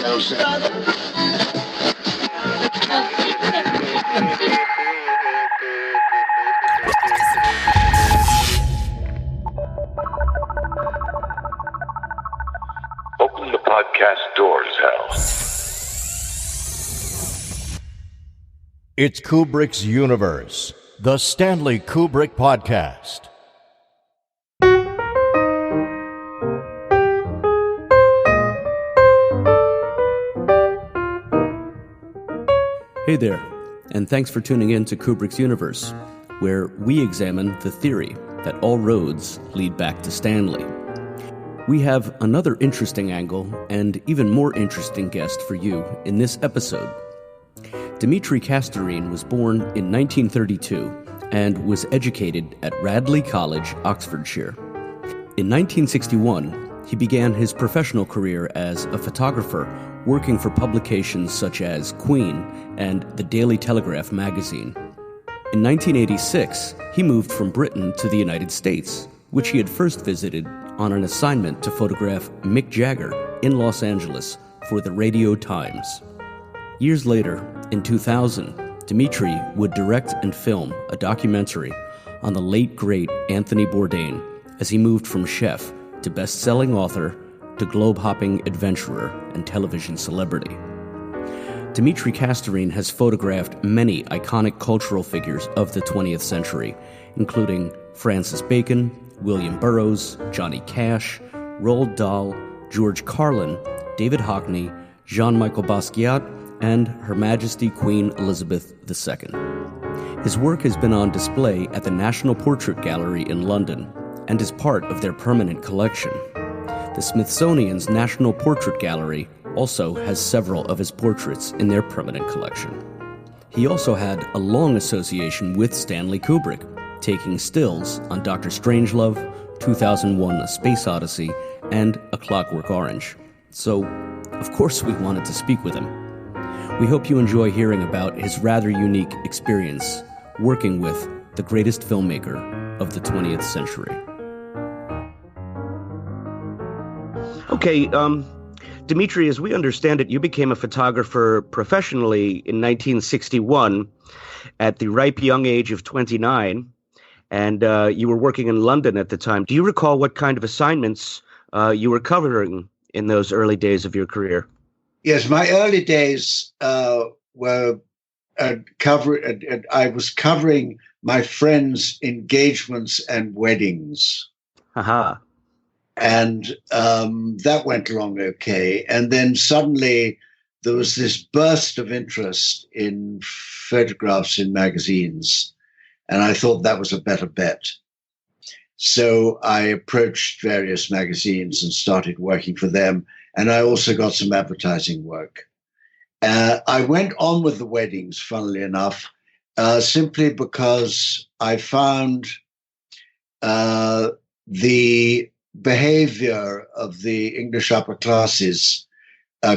Open the podcast doors, Hal. It's Kubrick's Universe, the Stanley Kubrick Podcast. Hey there, and thanks for tuning in to Kubrick's Universe, where we examine the theory that all roads lead back to Stanley. We have another interesting angle and even more interesting guest for you in this episode. Dmitri Kasterine was born in 1932 and was educated at Radley College, Oxfordshire. In 1961, he began his professional career as a photographer working for publications such as Queen and the Daily Telegraph magazine. In 1986, he moved from Britain to the United States, which he had first visited on an assignment to photograph Mick Jagger in Los Angeles for the Radio Times. Years later, in 2000, Dmitri would direct and film a documentary on the late, great Anthony Bourdain as he moved from chef to best-selling author to globe-hopping adventurer and television celebrity. Dmitri Kasterine has photographed many iconic cultural figures of the 20th century, including Francis Bacon, William Burroughs, Johnny Cash, Roald Dahl, George Carlin, David Hockney, Jean-Michel Basquiat, and Her Majesty Queen Elizabeth II. His work has been on display at the National Portrait Gallery in London and is part of their permanent collection. The Smithsonian's National Portrait Gallery also has several of his portraits in their permanent collection. He also had a long association with Stanley Kubrick, taking stills on Dr. Strangelove, 2001: A Space Odyssey, and A Clockwork Orange. So, of course, we wanted to speak with him. We hope you enjoy hearing about his rather unique experience working with the greatest filmmaker of the 20th century. Okay, Dmitri, as we understand it, you became a photographer professionally in 1961 at the ripe young age of 29, and you were working in London at the time. Do you recall what kind of assignments you were covering in those early days of your career? Yes, my early days were I was covering my friends' engagements and weddings. Aha. And that went along okay. And then suddenly there was this burst of interest in photographs in magazines. And I thought that was a better bet. So I approached various magazines and started working for them. And I also got some advertising work. I went on with the weddings, funnily enough, simply because I found the behavior of the English upper classes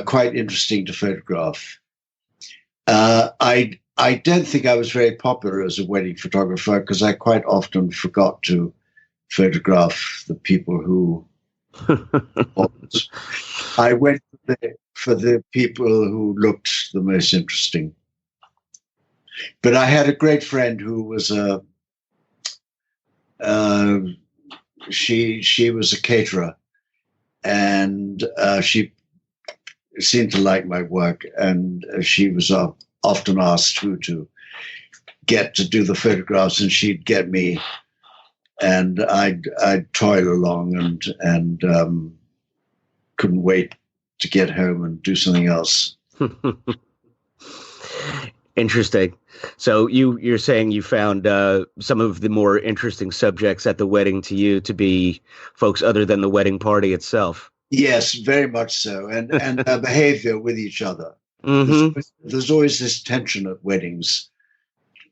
quite interesting to photograph. I don't think I was very popular as a wedding photographer because I quite often forgot to photograph the people who I went for the people who looked the most interesting. But I had a great friend who was she was a caterer, and she seemed to like my work, and she was often asked who to get to do the photographs, and she'd get me, and I'd toil along and couldn't wait to get home and do something else. Interesting. So you're saying you found some of the more interesting subjects at the wedding to you to be folks other than the wedding party itself. Yes, very much so. And behavior with each other. Mm-hmm. There's always this tension at weddings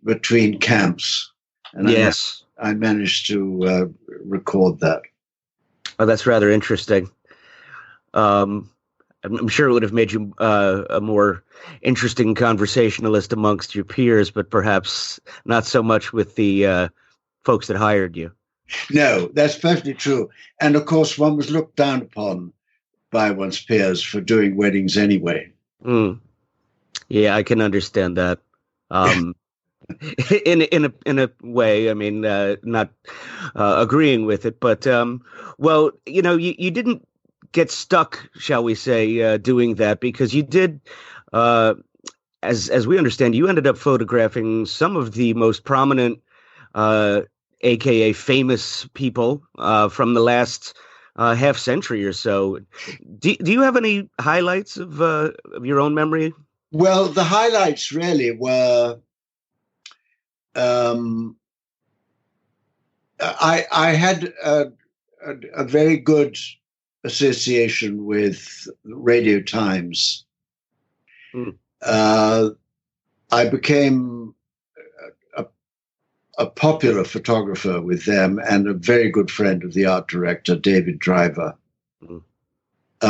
between camps. And yes. I managed to record that. Oh, that's rather interesting. I'm sure it would have made you a more interesting conversationalist amongst your peers, but perhaps not so much with the folks that hired you. No, that's perfectly true. And of course, one was looked down upon by one's peers for doing weddings anyway. Mm. Yeah, I can understand that. In a way, I mean, not agreeing with it, but well, you didn't get stuck, shall we say, doing that, because you did, as we understand, you ended up photographing some of the most prominent, aka famous people from the last half century or so. Do you have any highlights of your own memory? Well, the highlights really were. I had a very good association with Radio Times. Mm. I became a popular photographer with them and a very good friend of the art director, David Driver. Mm.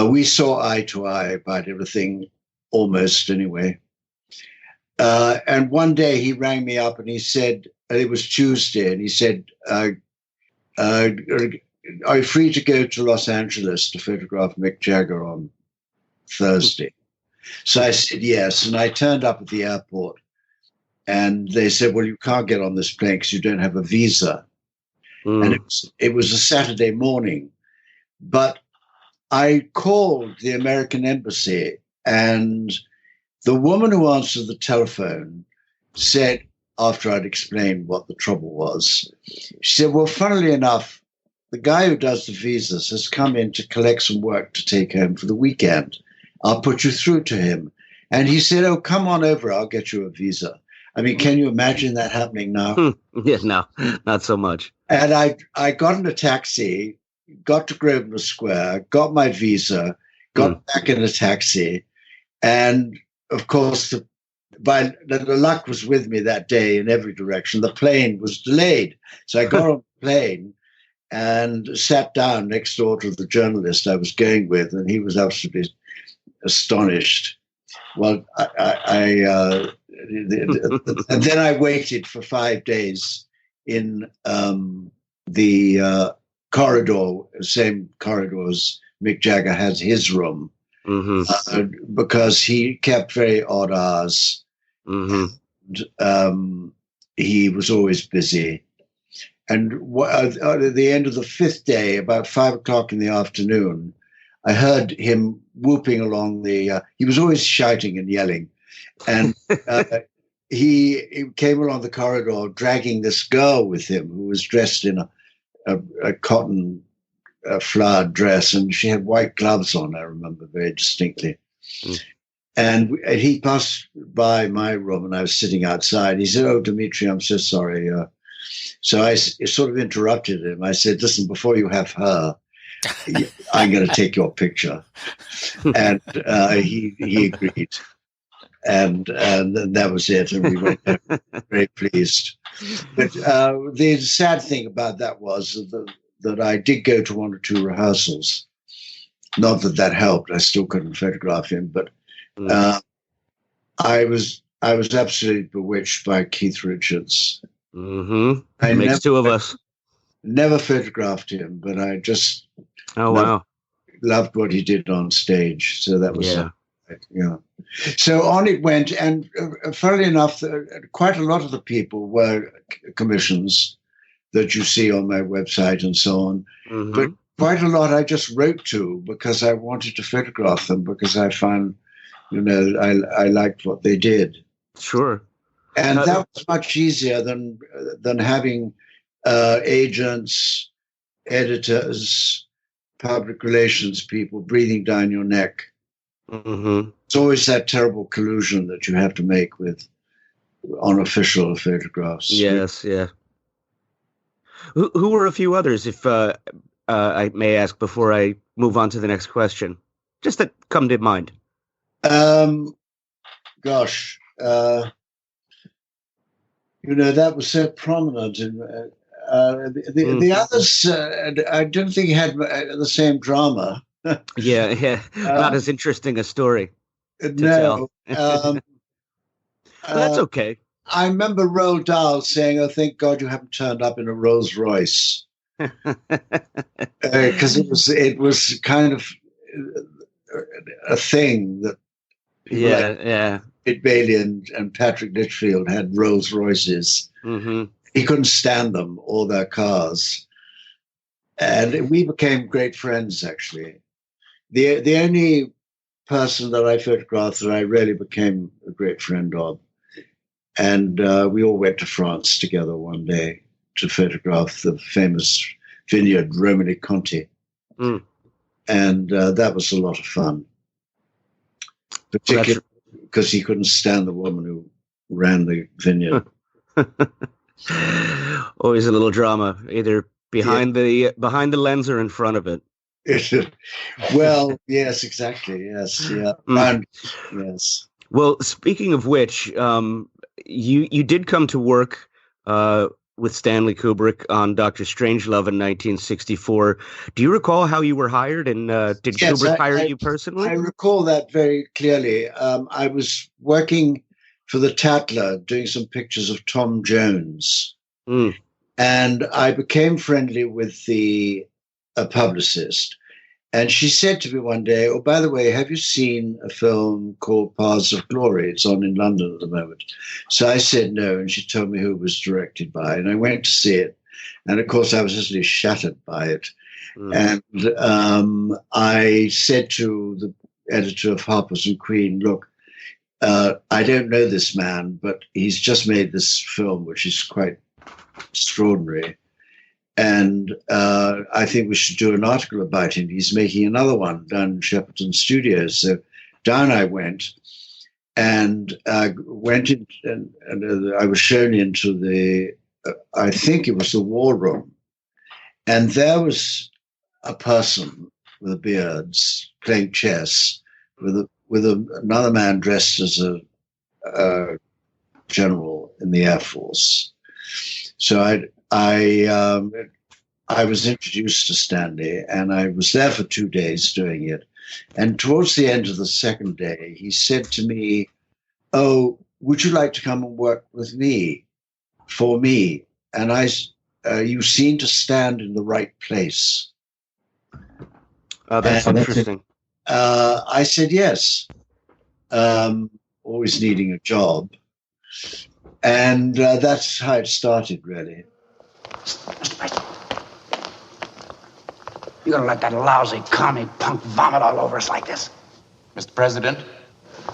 We saw eye to eye about everything, almost anyway. And one day he rang me up and he said, it was Tuesday, and he said, are you free to go to Los Angeles to photograph Mick Jagger on Thursday? So I said yes, and I turned up at the airport, and they said, well, you can't get on this plane because you don't have a visa. Mm. And it was a Saturday morning. But I called the American embassy, and the woman who answered the telephone said, after I'd explained what the trouble was, she said, well, funnily enough, the guy who does the visas has come in to collect some work to take home for the weekend. I'll put you through to him. And he said, oh, come on over. I'll get you a visa. I mean, can you imagine that happening now? Yeah, no, not so much. And I got in a taxi, got to Grosvenor Square, got my visa, got back in a taxi. And, of course, the luck was with me that day in every direction. The plane was delayed. So I got on the plane and sat down next door to the journalist I was going with, and he was absolutely astonished. Well, and then I waited for 5 days in the corridor, same corridor as Mick Jagger has his room, because he kept very odd hours. And, he was always busy. And at the end of the 5th day, about 5 o'clock in the afternoon, I heard him whooping along he was always shouting and yelling. And he came along the corridor dragging this girl with him who was dressed in a cotton flowered dress, and she had white gloves on, I remember very distinctly. And he passed by my room, and I was sitting outside. He said, oh, Dmitri, I'm so sorry. So I sort of interrupted him. I said, listen, before you have her, I'm going to take your picture. And he agreed. And that was it. And we went very pleased. But the sad thing about that was that I did go to 1 or 2 rehearsals. Not that helped. I still couldn't photograph him. But I was absolutely bewitched by Keith Richards. Makes 2 of us. Never photographed him, but I just loved what he did on stage. So that was So on it went, and funnily enough, quite a lot of the people were commissions that you see on my website and so on. But quite a lot I just wrote to because I wanted to photograph them, because I found, I liked what they did. Sure. And that was much easier than having agents, editors, public relations people breathing down your neck. It's always that terrible collusion that you have to make with unofficial photographs. Yes, yeah. Who were a few others, if I may ask, before I move on to the next question, just that come to mind? That was so prominent. The others, I don't think had the same drama. Yeah. Not as interesting a story to tell. That's okay. I remember Roald Dahl saying, oh, thank God you haven't turned up in a Rolls Royce. Because it was kind of a thing that people Ed Bailey and Patrick Litchfield had Rolls Royces. Mm-hmm. He couldn't stand them or their cars. And we became great friends, actually. The only person that I photographed that I really became a great friend of. And we all went to France together one day to photograph the famous vineyard Romani Conti. Mm. And that was a lot of fun, particularly because he couldn't stand the woman who ran the vineyard. Always a little drama, either behind the lens or in front of it. Well, yes, exactly. Yes, yeah, and yes. Well, speaking of which, you did come to work with Stanley Kubrick on Dr. Strangelove in 1964. Do you recall how you were hired, and did Kubrick hire you personally? I recall that very clearly. I was working for the Tatler, doing some pictures of Tom Jones, and I became friendly with the publicist. And she said to me one day, "Oh, by the way, have you seen a film called Paths of Glory? It's on in London at the moment." So I said no, and she told me who it was directed by. And I went to see it. And, of course, I was utterly shattered by it. And I said to the editor of Harper's and Queen, "Look, I don't know this man, but he's just made this film, which is quite extraordinary. And I think we should do an article about him. He's making another one down in Shepperton Studios." So down I went, and went in, and I was shown into the, I think it was the war room. And there was a person with a beard playing chess with another man dressed as a general in the Air Force. So I was introduced to Stanley, and I was there for 2 days doing it. And towards the end of the second day, he said to me, "Oh, would you like to come and work with me, for me?" And you seem to stand in the right place. Oh, that's interesting. I said yes, always needing a job. And that's how it started, really. Mr. President, you're gonna let that lousy commie punk vomit all over us like this? Mr. President,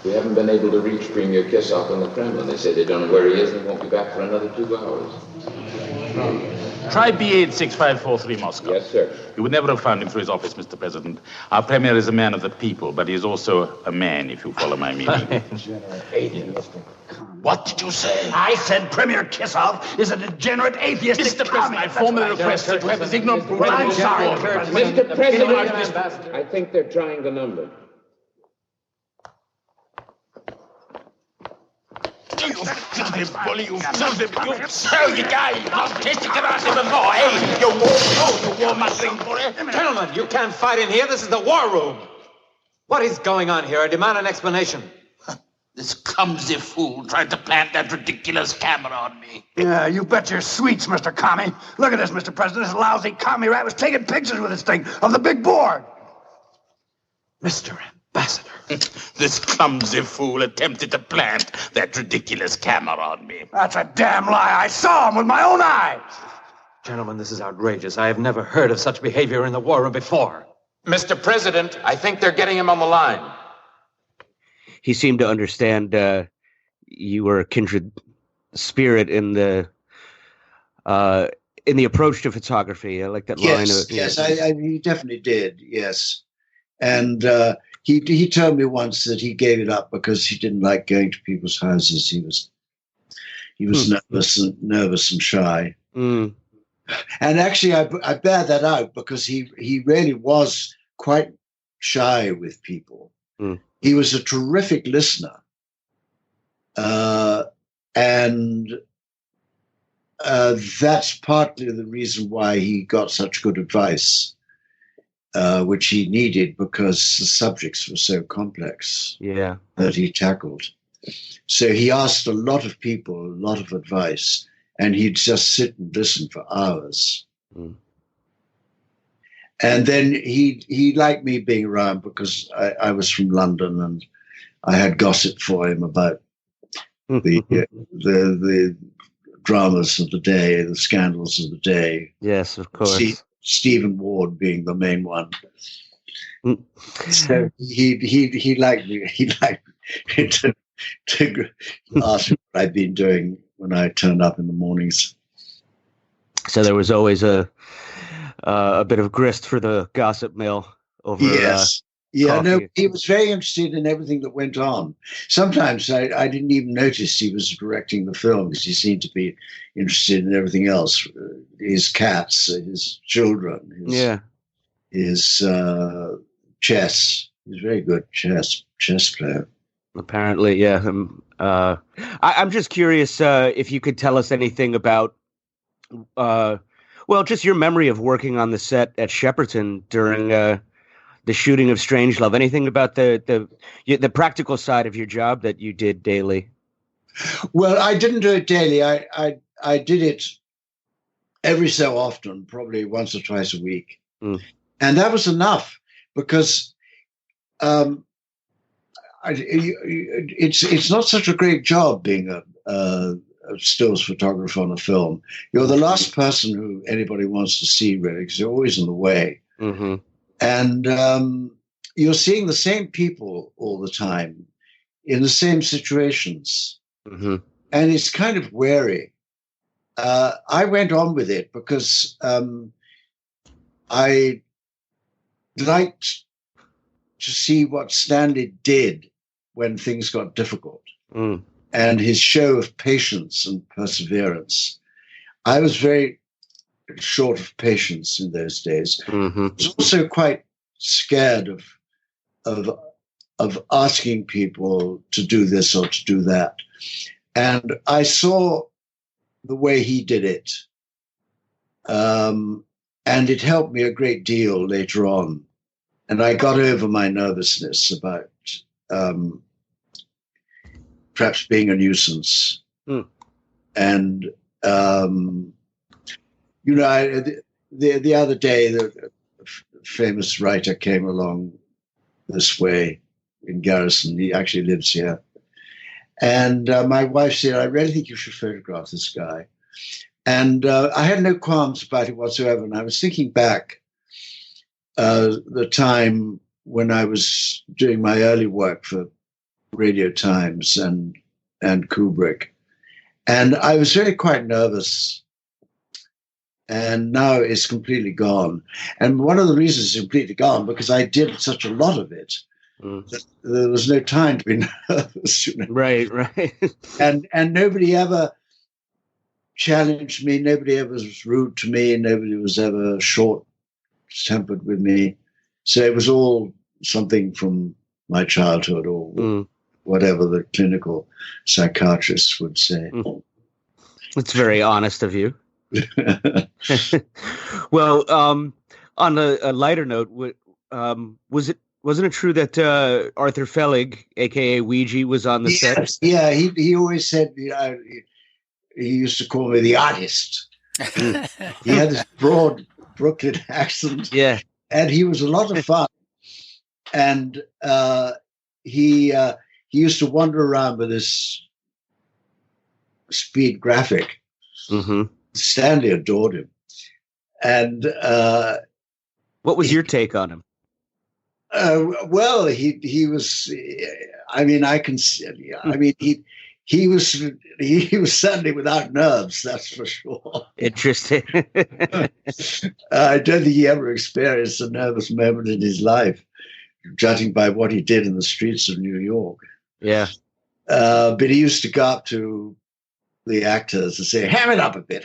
we haven't been able to reach Premier Kissoff in the Kremlin. They say they don't know where he is and he won't be back for another 2 hours. Try B86543 Moscow. Yes, sir. You would never have found him through his office, Mr. President. Our Premier is a man of the people, but he is also a man, if you follow my meaning. What did you say? I said Premier Kissoff is a degenerate atheist. Mr. President, I formally request that you have this ignorant... Well, I'm sorry, Mr. President, I think they're trying the number. You filthy bully, you filthy... You sell you guy! You not tasted karate before, eh? You war-mustering bully! Gentlemen, you can't fight in here. This is the war room. What is going on here? I demand an explanation. This clumsy fool tried to plant that ridiculous camera on me. Yeah, you bet your sweets, Mr. Commie. Look at this, Mr. President. This lousy commie rat was taking pictures with this thing of the big board. Mr. Ambassador. This clumsy fool attempted to plant that ridiculous camera on me. That's a damn lie. I saw him with my own eyes. Gentlemen, this is outrageous. I have never heard of such behavior in the war room before. Mr. President, I think they're getting him on the line. He seemed to understand you were a kindred spirit in the approach to photography. I like that line. Yes, he definitely did. Yes, and he told me once that he gave it up because he didn't like going to people's houses. He was nervous and shy. Mm. And actually, I bear that out because he really was quite shy with people. Mm. He was a terrific listener, and that's partly the reason why he got such good advice, which he needed because the subjects were so complex that he tackled. So he asked a lot of people a lot of advice, and he'd just sit and listen for hours. Mm. And then he liked me being around because I was from London and I had gossip for him about the dramas of the day, the scandals of the day. Yes, of course. Stephen Ward being the main one. So he liked me. He liked me to ask what I'd been doing when I turned up in the mornings. So there was always a bit of grist for the gossip mill over. Yes. Yeah, coffee. no, he was very interested in everything that went on. Sometimes I didn't even notice he was directing the film because he seemed to be interested in everything else. His cats, his children, his chess. He's a very good chess player. Apparently, yeah. I'm just curious if you could tell us anything about, just your memory of working on the set at Shepperton during the shooting of Strangelove. Anything about the practical side of your job that you did daily? Well, I didn't do it daily. I did it every so often, probably once or twice a week, and that was enough because it's not such a great job being a stills photographer on a film. You're the last person who anybody wants to see, really, because you're always in the way. Mm-hmm. And you're seeing the same people all the time in the same situations. Mm-hmm. And it's kind of weary. I went on with it because I liked to see what Stanley did when things got difficult and his show of patience and perseverance. I was very short of patience in those days. Mm-hmm. I was also quite scared of asking people to do this or to do that. And I saw the way he did it. And it helped me a great deal later on. And I got over my nervousness about perhaps being a nuisance. And the other day, the famous writer came along this way in Garrison. He actually lives here. And my wife said, I really think you should photograph this guy. And I had no qualms about it whatsoever. And I was thinking back the time when I was doing my early work for Radio Times and Kubrick. And I was really quite nervous. And now it's completely gone. And one of the reasons it's completely gone, because I did such a lot of it, that there was no time to be nervous. Right. And nobody ever challenged me. Nobody ever was rude to me. Nobody was ever short-tempered with me. So it was all something from my childhood or whatever the clinical psychiatrists would say. It's very honest of you. Well, on a lighter note, wasn't it true that Arthur Fellig, aka Ouija, was on the set? Yeah, he always said, he used to call me the artist. He had this broad Brooklyn accent. Yeah, and he was a lot of fun. And he used to wander around with this speed graphic. Mm-hmm. Stanley adored him. And what was your take on him? Well, he was. I mean, he was certainly without nerves. That's for sure. Interesting. I don't think he ever experienced a nervous moment in his life, judging by what he did in the streets of New York. Yeah. But he used to go up to the actors and say, ham it up a bit.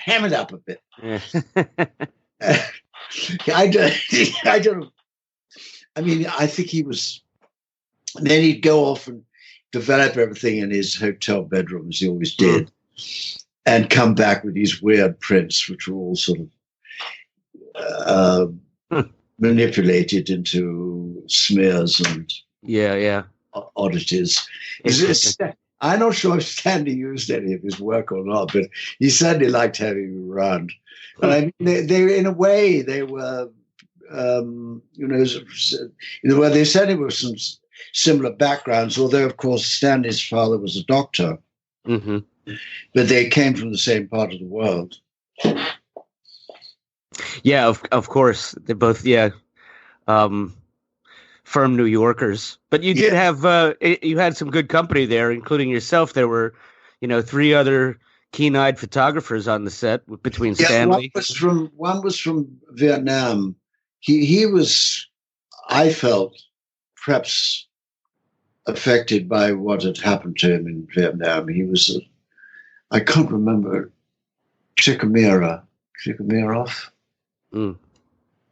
Yeah. I think he was, and then he'd go off and develop everything in his hotel bedroom, as he always did, and come back with these weird prints, which were all sort of manipulated into smears and oddities. I'm not sure if Stanley used any of his work or not, but he certainly liked having him around. And I mean, they in a way, they were well, they said it was some similar backgrounds, although, of course, Stanley's father was a doctor. Mm-hmm. But they came from the same part of the world. Yeah, of course. They're both, firm New Yorkers. But you did have, you had some good company there, including yourself. There were, 3 other keen-eyed photographers on the set between Stanley. One was from Vietnam. He was, I felt, perhaps affected by what had happened to him in Vietnam. He was, I can't remember, Tikhomirov.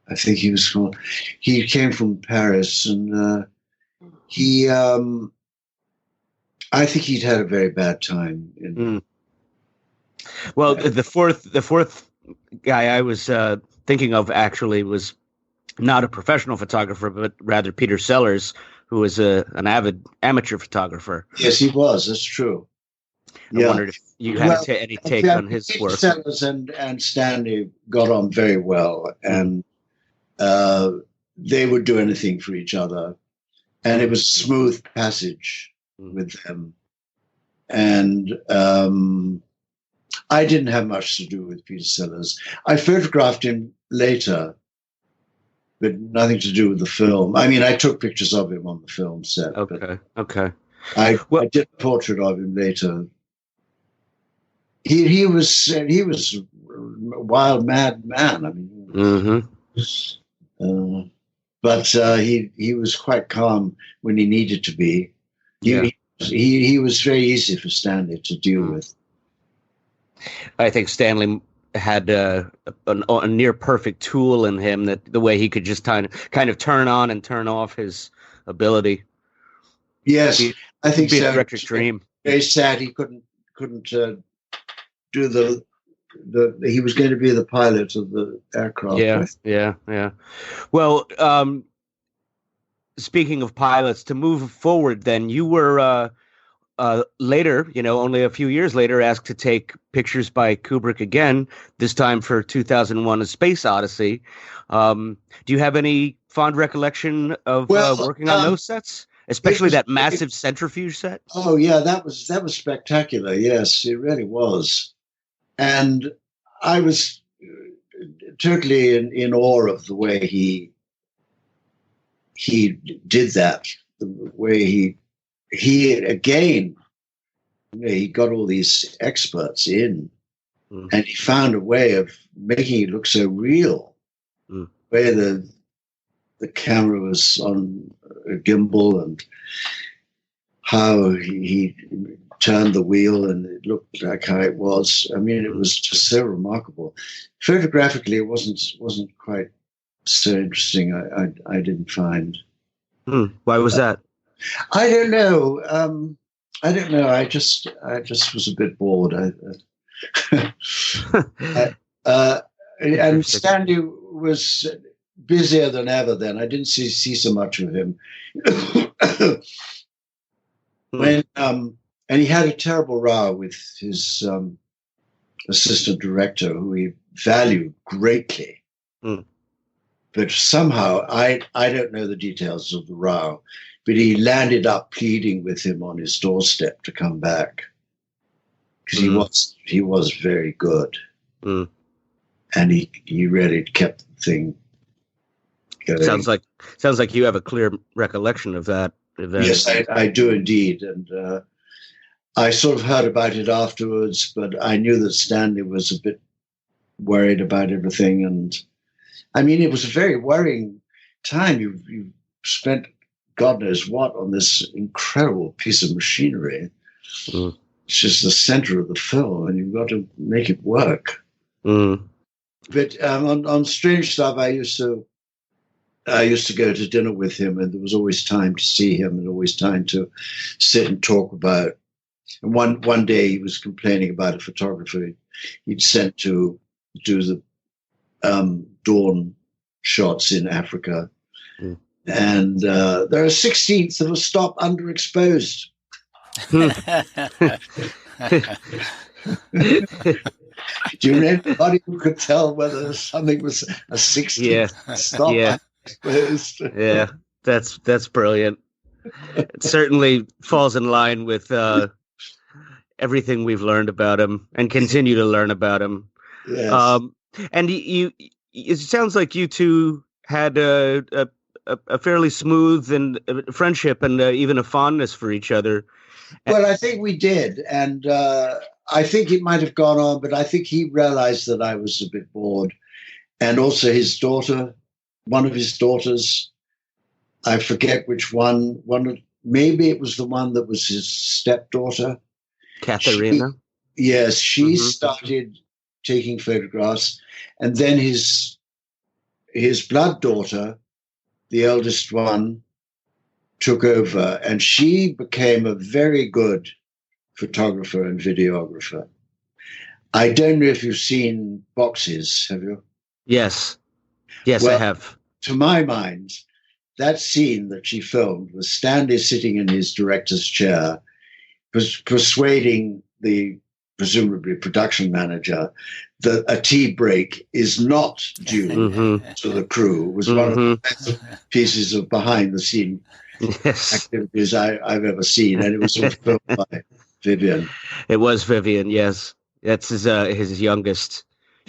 I think he was called. He came from Paris, and I think he'd had a very bad time. Well, the fourth guy I was thinking of actually was not a professional photographer, but rather Peter Sellers, who was an avid amateur photographer. Yes, he was. That's true. I wondered if you had any take on his Peter work. Sellers and Stanley got on very well, and they would do anything for each other, and it was a smooth passage with them. And I didn't have much to do with Peter Sellers. I photographed him later, but nothing to do with the film. I mean, I took pictures of him on the film set. Okay. I did a portrait of him later. He was a wild, mad man. I mean, but he was quite calm when he needed to be. He was very easy for Stanley to deal with. I think Stanley had a near perfect tool in him, that the way he could just kind of turn on and turn off his ability. Yes, I think so. so. Director's dream. Very sad he couldn't do the. He was going to be the pilot of the aircraft. Yeah. Well, speaking of pilots, to move forward, then you were later, only a few years later, asked to take pictures by Kubrick again. This time for 2001: A Space Odyssey. Do you have any fond recollection of working on those sets? Especially that massive centrifuge set. Oh yeah, that was spectacular. Yes, it really was, and I was totally in awe of the way he did that. The way he again, he got all these experts in, and he found a way of making it look so real. Where the camera was on a gimbal, and how he turned the wheel, and it looked like how it was. I mean, it was just so remarkable. Photographically, it wasn't quite so interesting. I didn't find. Why was that? I don't know. I just was a bit bored. And Stanley was busier than ever then. I didn't see so much of him. And he had a terrible row with his assistant director, who he valued greatly. But somehow, I don't know the details of the row, but he landed up pleading with him on his doorstep to come back, because he was very good. And he really kept the thing going. Sounds like you have a clear recollection of that event. Yes, I do indeed. And I sort of heard about it afterwards, but I knew that Stanley was a bit worried about everything. And I mean, it was a very worrying time. You spent God knows what on this incredible piece of machinery. It's just the center of the film, and you've got to make it work. But on Strange Stuff, I used to go to dinner with him, and there was always time to see him, and always time to sit and talk about. And one day he was complaining about a photographer he'd sent to do the dawn shots in Africa, and they're a 16th of a stop underexposed. Do you know anybody who could tell whether something was a 60 stop? Yeah. Yeah, that's brilliant. It certainly falls in line with everything we've learned about him and continue to learn about him. Yes. And it sounds like you two had a fairly smooth and friendship and even a fondness for each other. Well, I think we did, and I think it might have gone on, but I think he realized that I was a bit bored, and also his daughter, one of his daughters, I forget which one. Maybe it was the one that was his stepdaughter, Katharina. Yes, she started taking photographs, and then his blood daughter, the eldest one, took over, and she became a very good photographer and videographer. I don't know if you've seen Boxes, have you? Yes. Well, I have. To my mind, that scene that she filmed was Stanley sitting in his director's chair, persuading the presumably production manager that a tea break is not due to the crew. It was one of the best pieces of behind-the-scene activities I've ever seen, and it was filmed by Vivian. It was Vivian, yes. That's his youngest.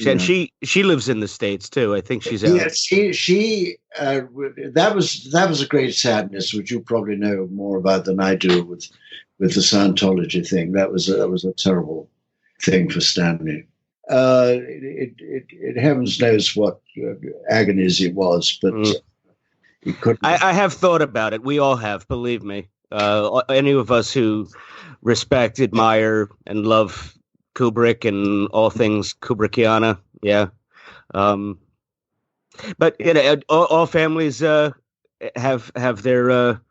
And she lives in the States too. I think she's out. Yes, she that was a great sadness, which you probably know more about than I do with the Scientology thing. That was a terrible thing for Stanley. It heavens knows what agonies it was, but he couldn't. I have thought about it. We all have, believe me. Any of us who respect, admire, and love Kubrick and all things Kubrickiana, yeah. But all families have their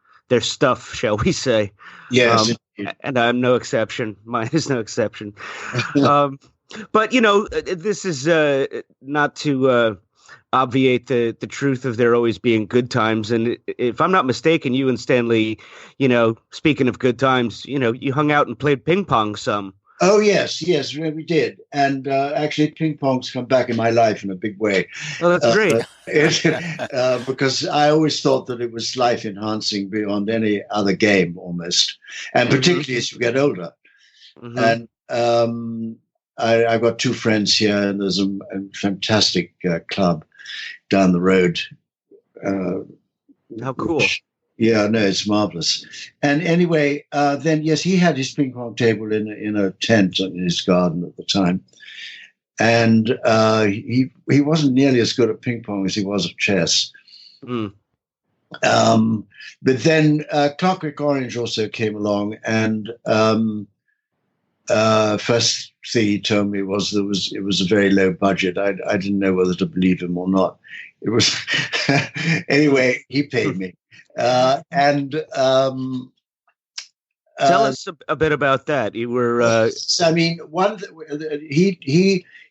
stuff, shall we say? Yes, and I'm no exception. Mine is no exception. But this is not to obviate the truth of there always being good times. And if I'm not mistaken, you and Stanley, speaking of good times, you hung out and played ping pong some. Oh, yes, we did. And actually, ping pong's come back in my life in a big way. Oh, that's great. Because I always thought that it was life-enhancing beyond any other game, almost. And particularly as you get older. And I've got two friends here, and there's a fantastic club down the road. How cool. Yeah, no, it's marvelous. And anyway, then, yes, he had his ping pong table in a tent in his garden at the time. And he wasn't nearly as good at ping pong as he was at chess. But then Clockwork Orange also came along, and first thing he told me was it was a very low budget. I didn't know whether to believe him or not. It was anyway, he paid me. Tell us a bit about that. You were.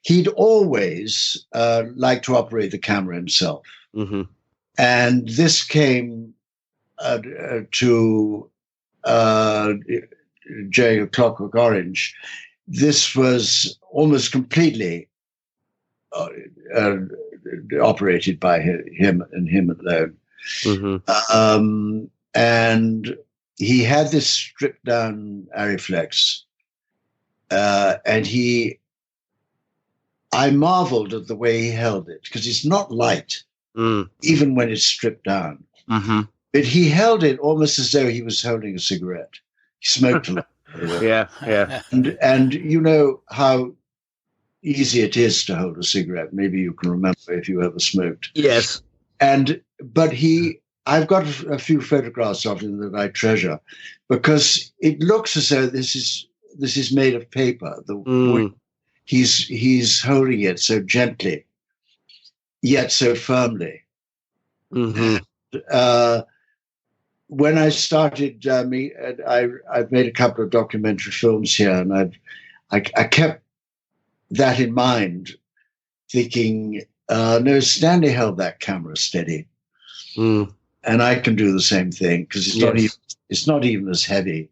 He'd always liked to operate the camera himself, and this came to J. Clockwork Orange. This was almost completely operated by him and him alone. And he had this stripped down Arriflex, and I marveled at the way he held it, because it's not light, even when it's stripped down. But he held it almost as though he was holding a cigarette. He smoked a lot. Yeah. And you know how easy it is to hold a cigarette. Maybe you can remember if you ever smoked. Yes. But I've got a few photographs of him that I treasure, because it looks as though this is made of paper. He's holding it so gently, yet so firmly. When I started, I've made a couple of documentary films here, and I kept that in mind, thinking, no, Stanley held that camera steady. And I can do the same thing, because it's not even as heavy.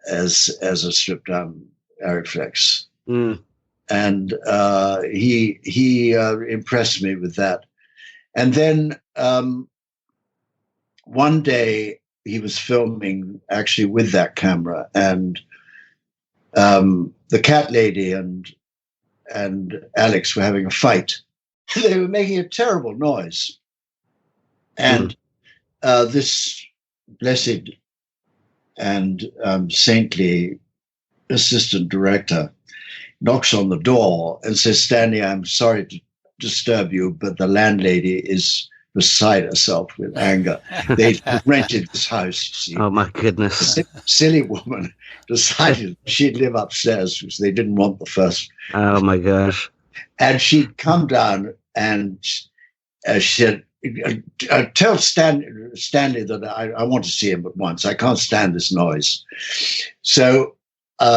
as a stripped down Arriflex. Mm. And he impressed me with that. And then one day he was filming actually with that camera, and the cat lady and Alex were having a fight. They were making a terrible noise. And this blessed and saintly assistant director knocks on the door and says, "Stanley, I'm sorry to disturb you, but the landlady is beside herself with anger. They rented this house, you see." Oh, my goodness. Silly woman decided she'd live upstairs because they didn't want the first. Oh, my gosh. And she'd come down and she said, "Tell Stanley that I want to see him at once. I can't stand this noise." So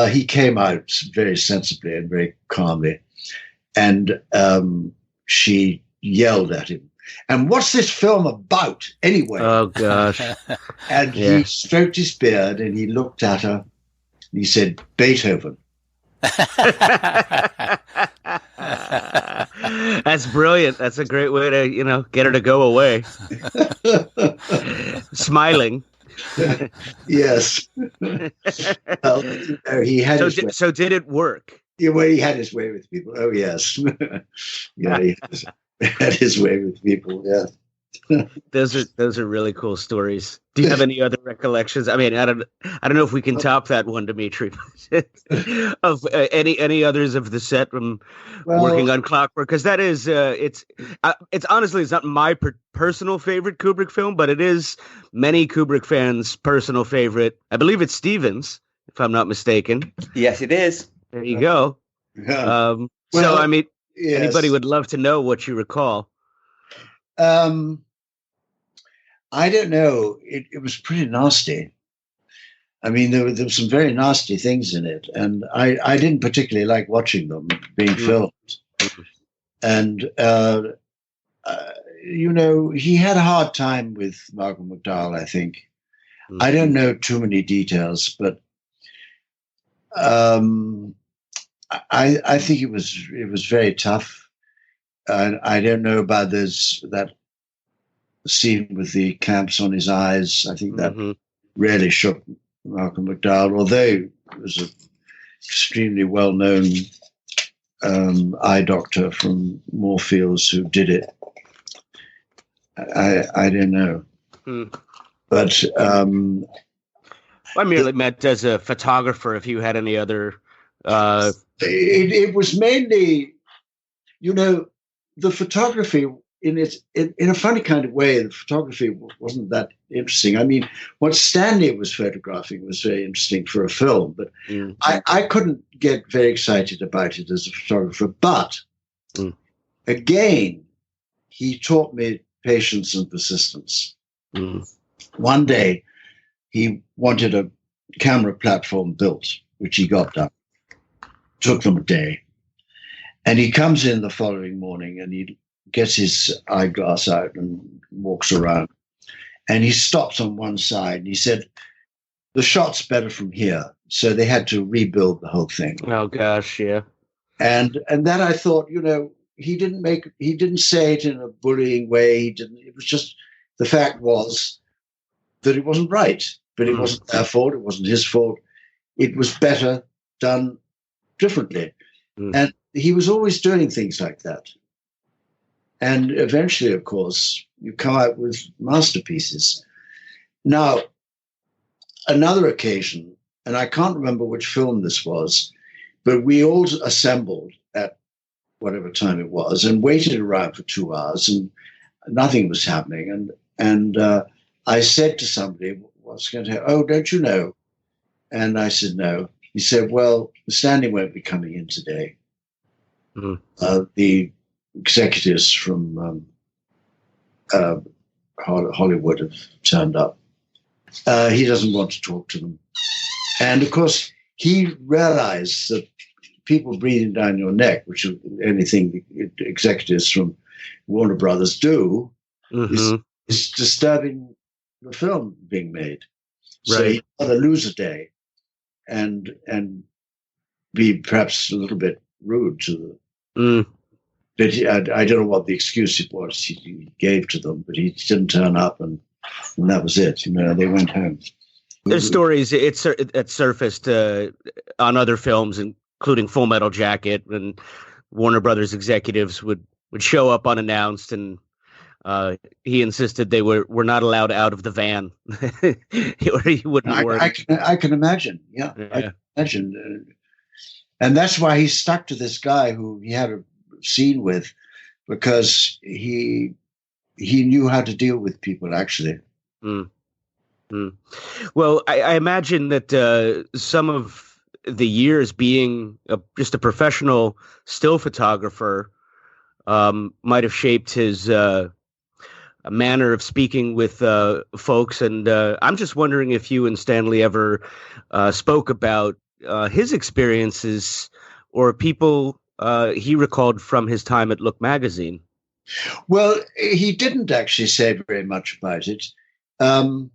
he came out very sensibly and very calmly, and she yelled at him, "And what's this film about anyway?" Oh, gosh. And he stroked his beard and he looked at her and he said, "Beethoven." That's brilliant. That's a great way to, get her to go away. Smiling. Yes. Well, he had so did it work? Yeah, well, he had his way with people. Oh, yes. Yeah, he had his way with people. Yeah. Those are really cool stories. Do you have any other recollections? I mean, I don't know if we can top that one, Dmitri. Of any others of the set from working on Clockwork, because that is it's honestly, it's not my personal favorite Kubrick film, but it is many Kubrick fans' personal favorite. I believe it's Stevens, if I'm not mistaken. Yes, it is. There you go. Yeah. So I mean, yes. Anybody would love to know what you recall. I don't know. It was pretty nasty. I mean, there were some very nasty things in it, and I didn't particularly like watching them being filmed. And he had a hard time with Malcolm McDowell, I think. I don't know too many details, but I think it was very tough. I don't know about that scene with the clamps on his eyes. I think that really shook Malcolm McDowell, although it was an extremely well-known eye doctor from Moorfields who did it. I don't know. But I merely meant as a photographer, if you had any other... It was mainly, the photography in a funny kind of way, the photography wasn't that interesting. I mean, what Stanley was photographing was very interesting for a film, but I couldn't get very excited about it as a photographer. But again, he taught me patience and persistence. One day, he wanted a camera platform built, which he got done. Took them a day. And he comes in the following morning and he gets his eyeglass out and walks around. And he stops on one side and he said, "The shot's better from here." So they had to rebuild the whole thing. Oh, gosh, yeah. And that I thought, he didn't say it in a bullying way. It was just, the fact was that it wasn't right. But it wasn't their fault. It wasn't his fault. It was better done differently. And he was always doing things like that. And eventually, of course, you come out with masterpieces. Now, another occasion, and I can't remember which film this was, but we all assembled at whatever time it was and waited around for 2 hours and nothing was happening. And I said to somebody, "What's going to happen?" "Oh, don't you know?" And I said, "No." He said, "Well, Stanley won't be coming in today. The executives from Hollywood have turned up. He doesn't want to talk to them." And of course, he realized that people breathing down your neck, which is anything the executives from Warner Brothers do, is disturbing the film being made. So he'd rather lose a day. and be perhaps a little bit rude to them. But I don't know what the excuse it was he gave to them, but he didn't turn up, and that was it. They went home. There's stories that surfaced on other films, including Full Metal Jacket, and Warner Brothers executives would show up unannounced, and he insisted they were not allowed out of the van, or he wouldn't work. I can imagine. Yeah. I can imagine. And that's why he stuck to this guy who he had a scene with, because he knew how to deal with people, actually. Well, I imagine that some of the years being just a professional still photographer might have shaped his manner of speaking with folks. And I'm just wondering if you and Stanley ever spoke about his experiences or people he recalled from his time at Look magazine. Well, he didn't actually say very much about it. There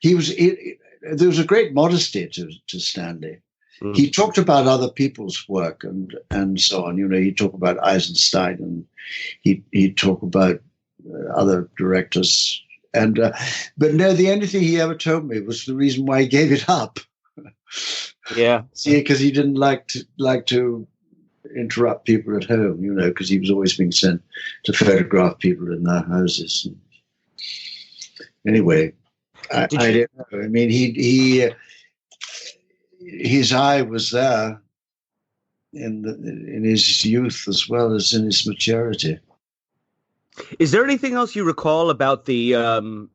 was a great modesty to Stanley. He talked about other people's work and so on. He'd talk about Eisenstein, and he'd talk about other directors. And but no, the only thing he ever told me was the reason why he gave it up. Yeah, see, because he didn't like to interrupt people at home, because he was always being sent to photograph people in their houses. Anyway, I don't know. I mean, his eye was there in his youth as well as in his maturity. Is there anything else you recall about the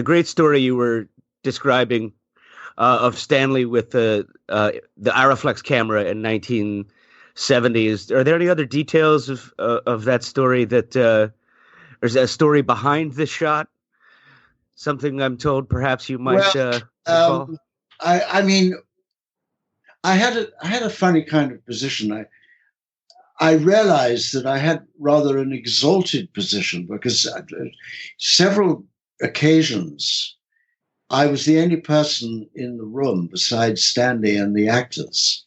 great story you were describing of Stanley with the Arriflex camera in 1970s? Are there any other details of that story that there's a story behind this shot? Something I'm told perhaps you might recall? I mean, I had a funny kind of position. I realized that I had rather an exalted position because several occasions I was the only person in the room besides Stanley and the actors.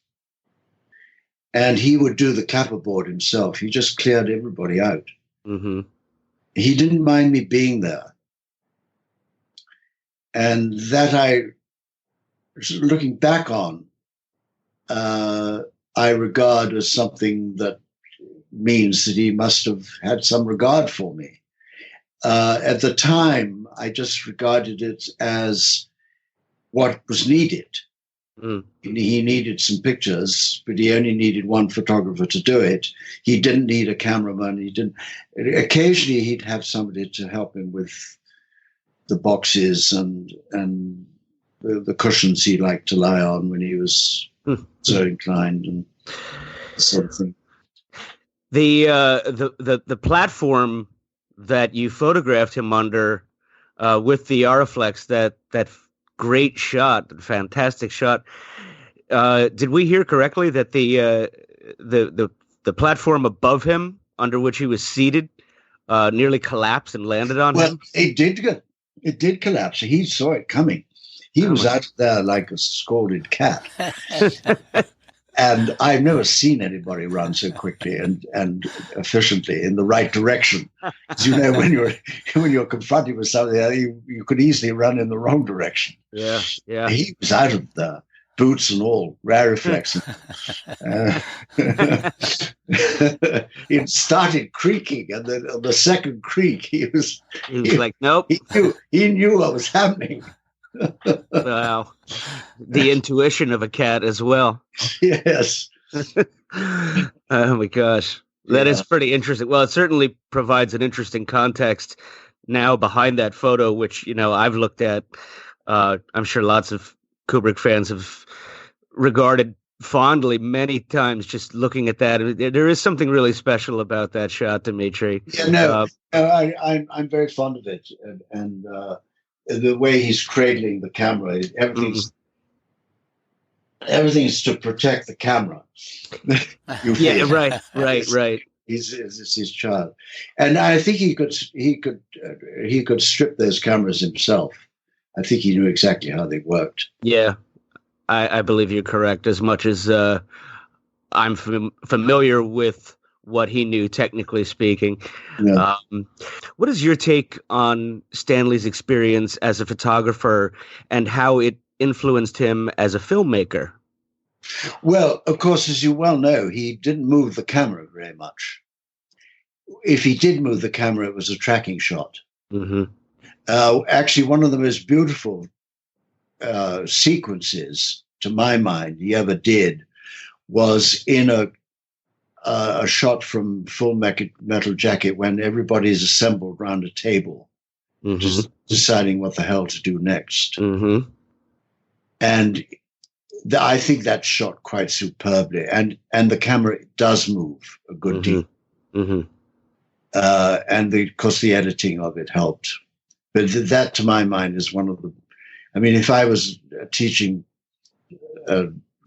And he would do the clapperboard himself. He just cleared everybody out. Mm-hmm. He didn't mind me being there. And that looking back on, I regard as something that means that he must have had some regard for me. At the time, I just regarded it as what was needed. He needed some pictures, but he only needed one photographer to do it. He didn't need a cameraman. Occasionally, he'd have somebody to help him with the boxes and the cushions he liked to lie on when he was so inclined and sort of thing. The platform that you photographed him under with the Arriflex, that great shot, fantastic shot. Did we hear correctly that the platform above him, under which he was seated, nearly collapsed and landed on him? Well, it did collapse. He saw it coming. He was out there like a scalded cat. And I've never seen anybody run so quickly and efficiently in the right direction. As you know, when you're confronted with something, you could easily run in the wrong direction. Yeah. He was out of there, boots and all, Arriflex. It started creaking, and then on the second creak, he was like, nope. He knew what was happening. Wow. The intuition of a cat as well. Yes. Oh my gosh. That is pretty interesting. Well, it certainly provides an interesting context now behind that photo, which, I've looked at. I'm sure lots of Kubrick fans have regarded fondly many times just looking at that. There is something really special about that shot, Dmitri. Yeah, I'm very fond of it. And the way he's cradling the camera, everything's to protect the camera. Yeah, right. It's his child, and I think he could strip those cameras himself. I think he knew exactly how they worked. Yeah, I believe you're correct. As much as I'm familiar with what he knew, technically speaking. Yeah. What is your take on Stanley's experience as a photographer and how it influenced him as a filmmaker? Well, of course, as you well know, he didn't move the camera very much. If he did move the camera, it was a tracking shot. Mm-hmm. Actually, one of the most beautiful sequences, to my mind, he ever did was in a shot from Full Metal Jacket when everybody's assembled around a table, just deciding what the hell to do next. Mm-hmm. And I think that's shot quite superbly. And the camera does move a good deal. Mm-hmm. And of course, the editing of it helped. But that, to my mind, is one of the... I mean, if I was teaching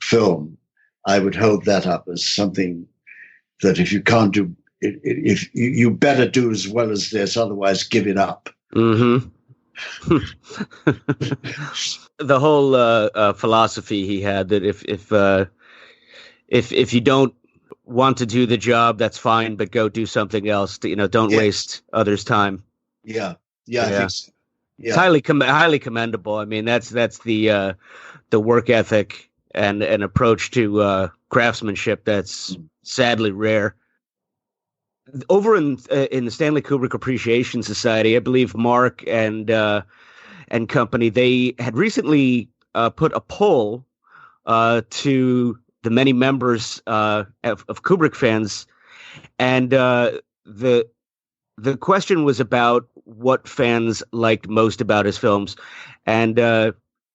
film, I would hold that up as something that if you can't do it, if you better do as well as this, otherwise give it up. Mm-hmm. The whole philosophy he had that if you don't want to do the job, that's fine, but go do something else. Don't waste others' time. Yeah, I think so. Yeah. It's highly commendable. I mean, that's the work ethic and an approach to craftsmanship that's sadly rare. Over in the Stanley Kubrick Appreciation Society, I believe Mark and company, they had recently put a poll to the many members of Kubrick fans, and the question was about what fans liked most about his films, and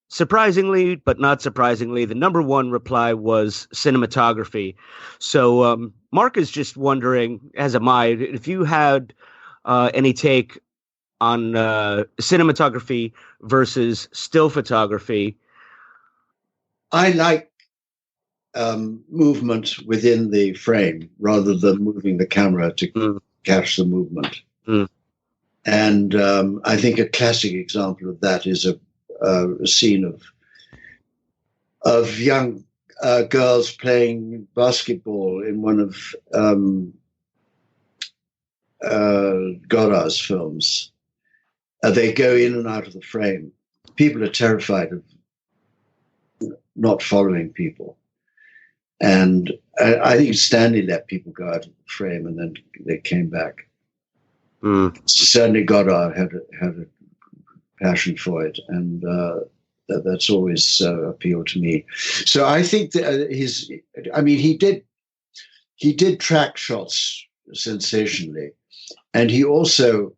surprisingly, but not surprisingly, the number one reply was cinematography. So Mark is just wondering, as am I, if you had any take on cinematography versus still photography. I like movement within the frame rather than moving the camera to catch the movement. And I think a classic example of that is a scene of young girls playing basketball in one of Godard's films. They go in and out of the frame. People are terrified of not following people. And I think Stanley let people go out of the frame and then they came back. Certainly Godard had a passion for it, and that's always appealed to me. So I think that he did track shots sensationally, and he also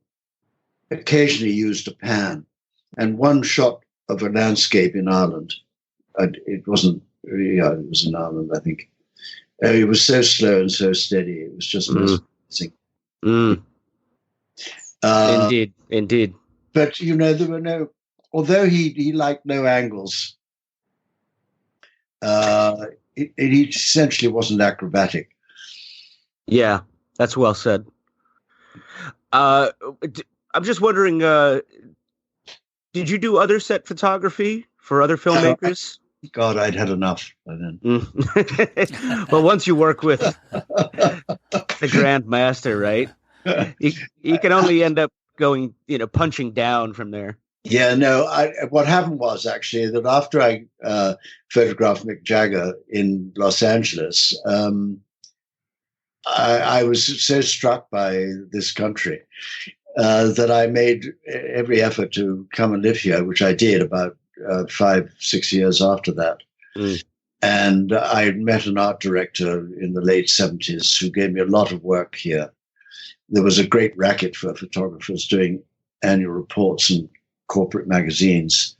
occasionally used a pan. And one shot of a landscape in Ireland, it was in Ireland, I think. It was so slow and so steady. It was just amazing. Indeed. But, there were although he liked no angles, he essentially wasn't acrobatic. Yeah, that's well said. I'm just wondering, did you do other set photography for other filmmakers? God, I'd had enough by then. Well, once you work with the Grand Master, right? You can only end up going, punching down from there. Yeah, no. What happened was actually that after I photographed Mick Jagger in Los Angeles, I was so struck by this country that I made every effort to come and live here, which I did about 5-6 years after that. And I met an art director in the late 70s who gave me a lot of work here. There was a great racket for photographers doing annual reports in corporate magazines,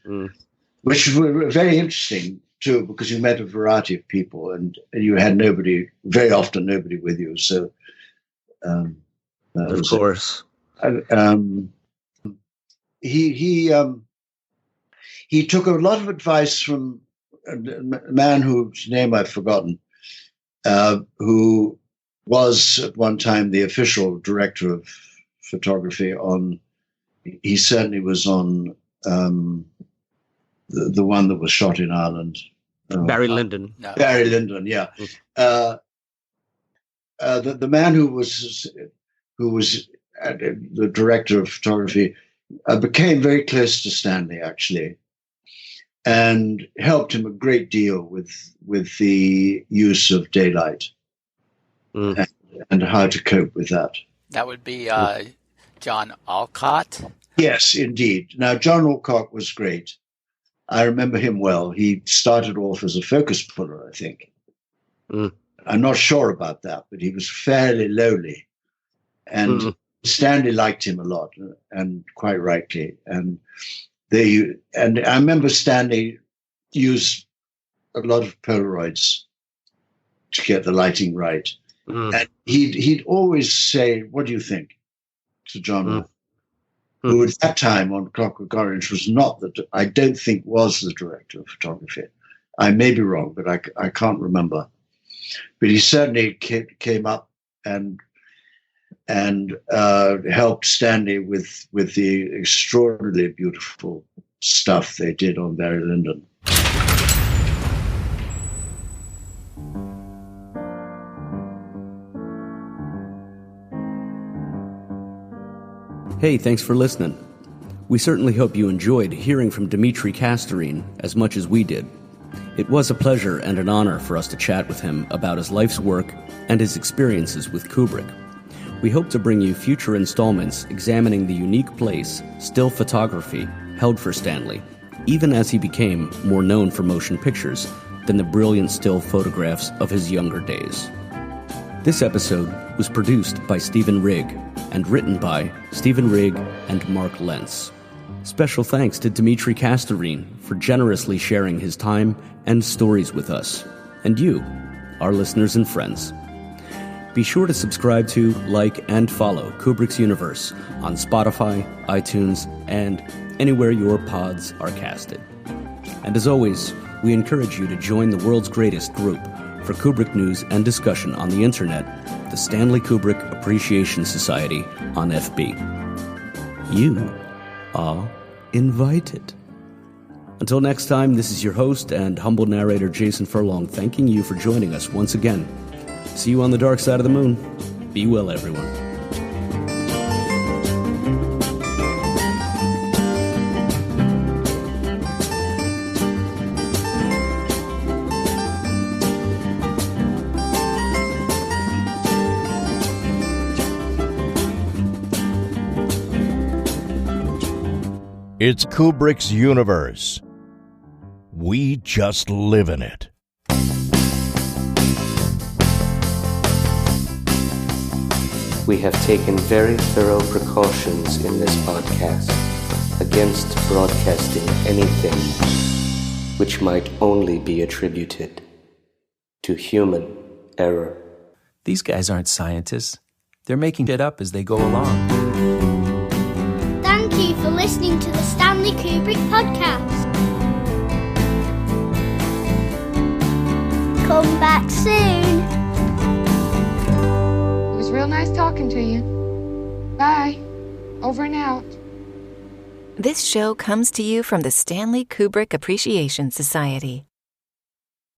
which were very interesting too, because you met a variety of people and you had very often nobody with you. So, of course, he took a lot of advice from a man whose name I've forgotten, who was at one time the official director of photography he certainly was on the one that was shot in Ireland. Barry Lyndon. No. Barry Lyndon, yeah. The man who was the director of photography became very close to Stanley, actually, and helped him a great deal with the use of daylight and how to cope with that. That would be John Alcott. Yes, indeed. Now, John Alcott was great. I remember him well. He started off as a focus puller, I think. I'm not sure about that, but he was fairly lowly. And Stanley liked him a lot, and quite rightly. And I remember Stanley used a lot of Polaroids to get the lighting right. And he'd always say, "What do you think?" to John, who at that time on Clockwork Orange was not I don't think was the director of photography. I may be wrong, but I can't remember. But he certainly came up and helped Stanley with the extraordinarily beautiful stuff they did on Barry Lyndon. Hey, thanks for listening. We certainly hope you enjoyed hearing from Dmitri Kasterine as much as we did. It was a pleasure and an honor for us to chat with him about his life's work and his experiences with Kubrick. We hope to bring you future installments examining the unique place still photography held for Stanley, even as he became more known for motion pictures than the brilliant still photographs of his younger days. This episode was produced by Stephen Rigg and written by Stephen Rigg and Mark Lentz. Special thanks to Dmitri Kasterine for generously sharing his time and stories with us, and you, our listeners and friends. Be sure to subscribe to, like, and follow Kubrick's Universe on Spotify, iTunes, and anywhere your pods are casted. And as always, we encourage you to join the world's greatest group for Kubrick news and discussion on the internet, the Stanley Kubrick Appreciation Society on FB. You are invited. Until next time, this is your host and humble narrator Jason Furlong thanking you for joining us once again. See you on the dark side of the moon. Be well, everyone. It's Kubrick's universe. We just live in it. We have taken very thorough precautions in this podcast against broadcasting anything which might only be attributed to human error. These guys aren't scientists. They're making it up as they go along. Thank you for listening to the Stanley Kubrick Podcast. Come back soon. It was real nice talking to you. Bye. Over and out. This show comes to you from the Stanley Kubrick Appreciation Society.